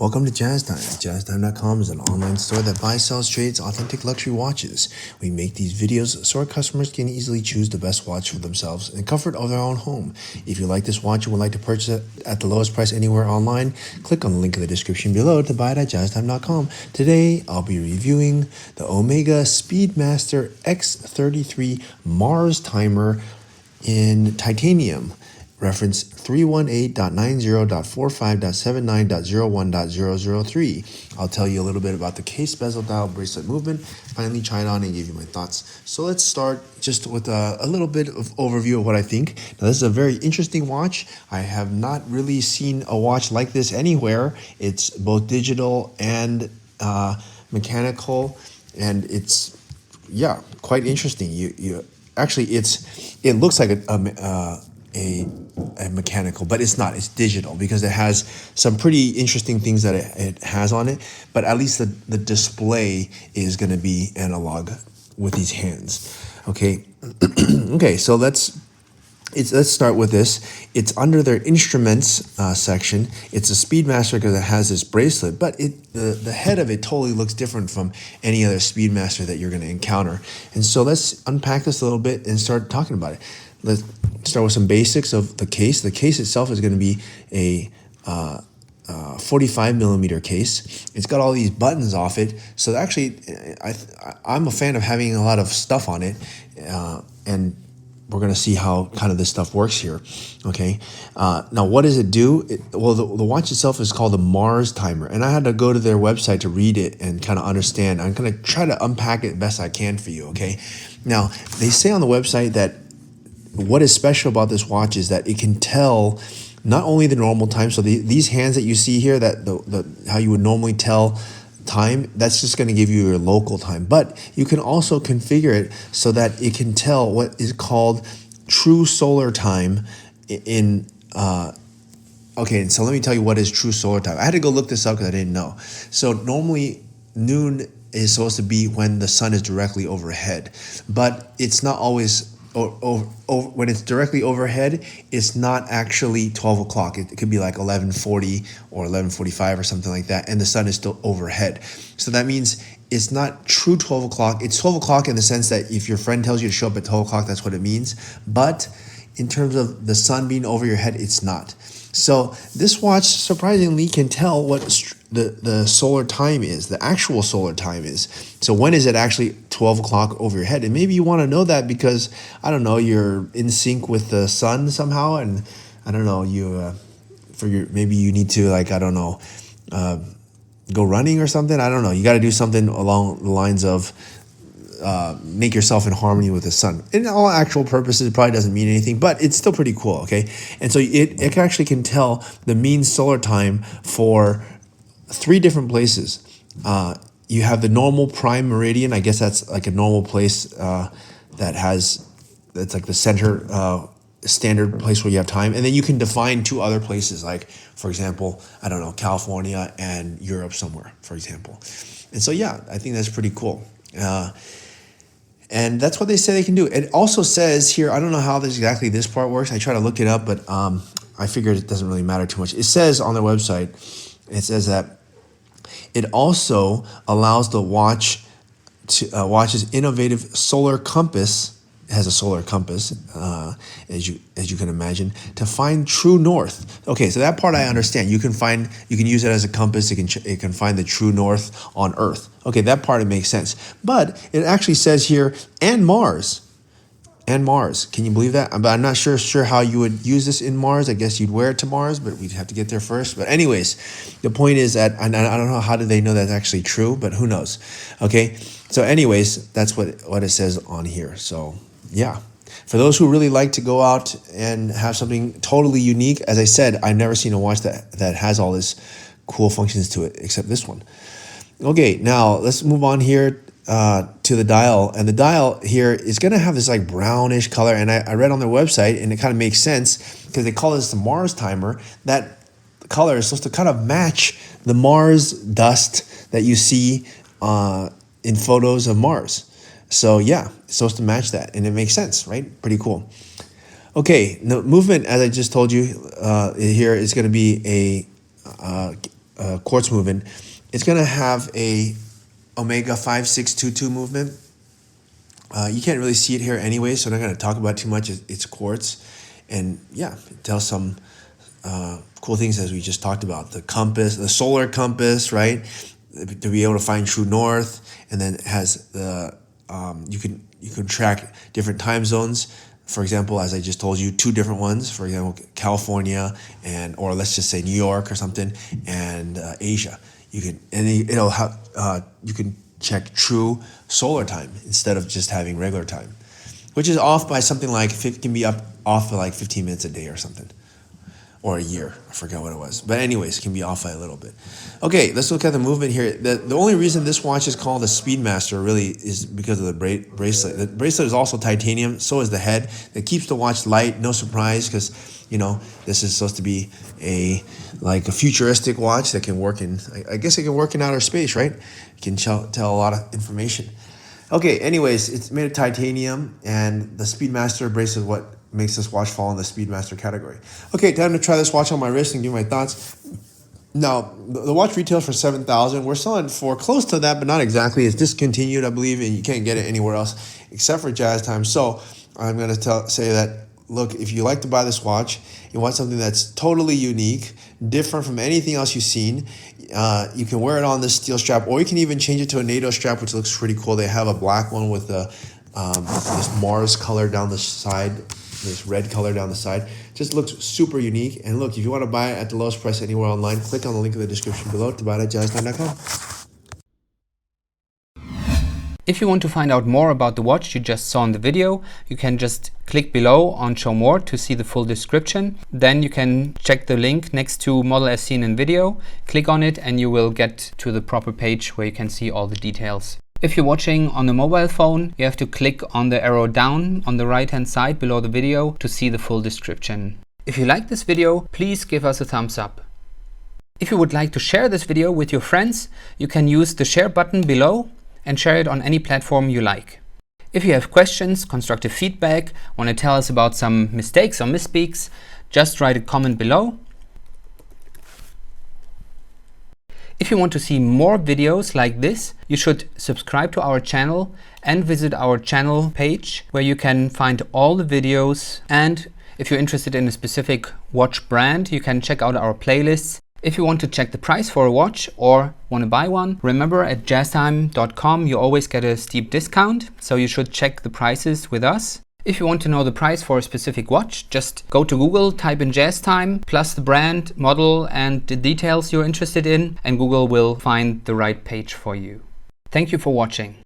Welcome to Jazz Time. JazzTime.com is an online store that buys, sells, trades authentic luxury watches. We make these videos so our customers can easily choose the best watch for themselves in the comfort of their own home. If you like this watch and would like to purchase it at the lowest price anywhere online, click on the link in the description below to buy it at JazzTime.com. Today, I'll be reviewing the Omega Speedmaster X-33 Marstimer in titanium. Reference 318.90.45.79.01.003. I'll tell you a little bit about the case, bezel, dial, bracelet movement, finally try it on and give you my thoughts. So let's start just with a little bit of overview of what I think. Now, this is a very interesting watch. I have not really seen a watch like this anywhere. It's both digital and mechanical, and it's, yeah, quite interesting. You actually, it looks like a mechanical, but it's not. It's digital because it has some pretty interesting things that it has on it, but at least the display is going to be analog with these hands. Okay. Okay, so let's start with this. It's under their instruments section. It's a Speedmaster because it has this bracelet, but the head of it totally looks different from any other Speedmaster that you're going to encounter. And so let's unpack this a little bit and start talking about it. Let's start with some basics of the case. The case itself is going to be a 45 millimeter case. It's got all these buttons off it. So actually, I'm a fan of having a lot of stuff on it, and we're going to see how kind of this stuff works here. Okay. Now, what does it do? Well, the watch itself is called the Marstimer, and I had to go to their website to read it and kind of understand. I'm going to try to unpack it best I can for you. Okay. Now, they say on the website that what is special about this watch is that it can tell not only the normal time. So these hands that you see here, that how you would normally tell time, that's just going to give you your local time. But you can also configure it so that it can tell what is called true solar time in okay, so let me tell you what is true solar time. I had to go look this up because I didn't know. So normally noon is supposed to be when the sun is directly overhead, but it's not always. When it's directly overhead, it's not actually 12 o'clock. It could be like 11:40 or 11:45 or something like that, and the sun is still overhead. So that means it's not true 12 o'clock. It's 12 o'clock in the sense that if your friend tells you to show up at 12 o'clock, that's what it means. But in terms of the sun being over your head, it's not. So this watch surprisingly can tell what the solar time is, the actual solar time is. So when is it actually 12 o'clock over your head? And maybe you want to know that because, I don't know, you're in sync with the sun somehow, and I don't know, maybe you need to, like, I don't know, go running or something. I don't know. You got to do something along the lines of make yourself in harmony with the sun. In all actual purposes, it probably doesn't mean anything, but it's still pretty cool, okay? And so it actually can tell the mean solar time for 3 different places. You have the normal prime meridian. I guess that's like a normal place that's like the center standard place where you have time. And then you can define 2 other places, like, for example, I don't know, California and Europe somewhere, for example. And so, yeah, I think that's pretty cool. And that's what they say they can do. It also says here, I don't know how exactly this part works. I try to look it up, but I figured it doesn't really matter too much. It says on their website, it says that it also allows the watch's innovative solar compass. It has a solar compass, as you can imagine, to find true north. Okay, so that part I understand. You can use it as a compass. It can find the true north on Earth. Okay, that part, it makes sense. But it actually says here, and Mars. And Mars. Can you believe that? But I'm not sure how you would use this in Mars. I guess you'd wear it to Mars, but we'd have to get there first. But anyways, the point is that I don't know how do they know that's actually true, but who knows? Okay, so anyways, that's what it says on here. So yeah, for those who really like to go out and have something totally unique, as I said, I've never seen a watch that has all this cool functions to it except this one. Okay, now let's move on here to the dial, and the dial here is going to have this like brownish color, and I read on their website, and it kind of makes sense because they call this the Marstimer. That color is supposed to kind of match the Mars dust that you see in photos of Mars. So yeah, it's supposed to match that, and it makes sense, right? Pretty cool. Okay, the movement, as I just told you, here is going to be a quartz movement, it's going to have a omega 5622 movement. You can't really see it here anyway, so I'm not going to talk about it too much. It's quartz. And yeah, it tells some cool things as we just talked about. The compass, the solar compass, right? To be able to find true north. And then it has the, you can track different time zones. For example, as I just told you, 2 different ones. For example, California or let's just say New York or something, and Asia. It'll have you can check true solar time instead of just having regular time, which is off by something like can be off by like 15 minutes a day or something, or a year. I forgot what it was, but anyways, it can be off by a little bit. Okay, let's look at the movement here. The only reason this watch is called the Speedmaster really is because of the bracelet. The bracelet is also titanium, so is the head. That keeps the watch light. No surprise, because this is supposed to be a futuristic watch that can work in, I guess it can work in outer space, right? It can tell a lot of information. Okay, anyways, it's made of titanium, and the Speedmaster bracelet is what makes this watch fall in the Speedmaster category. Okay, time to try this watch on my wrist and give my thoughts. Now, the watch retails for $7,000. We're selling for close to that, but not exactly. It's discontinued, I believe, and you can't get it anywhere else except for Jazz Time. So I'm going to say that, look, if you like to buy this watch, you want something that's totally unique, different from anything else you've seen, you can wear it on this steel strap, or you can even change it to a NATO strap, which looks pretty cool. They have a black one with this Mars color down the side, this red color down the side. Just looks super unique. And look, if you want to buy it at the lowest price anywhere online, click on the link in the description below to buy it at jazztime.com. If you want to find out more about the watch you just saw in the video, you can just click below on Show More to see the full description. Then you can check the link next to model as seen in video, click on it, and you will get to the proper page where you can see all the details. If you're watching on a mobile phone, you have to click on the arrow down on the right hand side below the video to see the full description. If you like this video, please give us a thumbs up. If you would like to share this video with your friends, you can use the share button below and share it on any platform you like. If you have questions, constructive feedback, want to tell us about some mistakes or misspeaks, just write a comment below. If you want to see more videos like this, you should subscribe to our channel and visit our channel page where you can find all the videos. And if you're interested in a specific watch brand, you can check out our playlists. If you want to check the price for a watch or want to buy one, remember at jazztime.com you always get a steep discount, so you should check the prices with us. If you want to know the price for a specific watch, just go to Google, type in Jazz Time, plus the brand, model, and the details you're interested in, and Google will find the right page for you. Thank you for watching.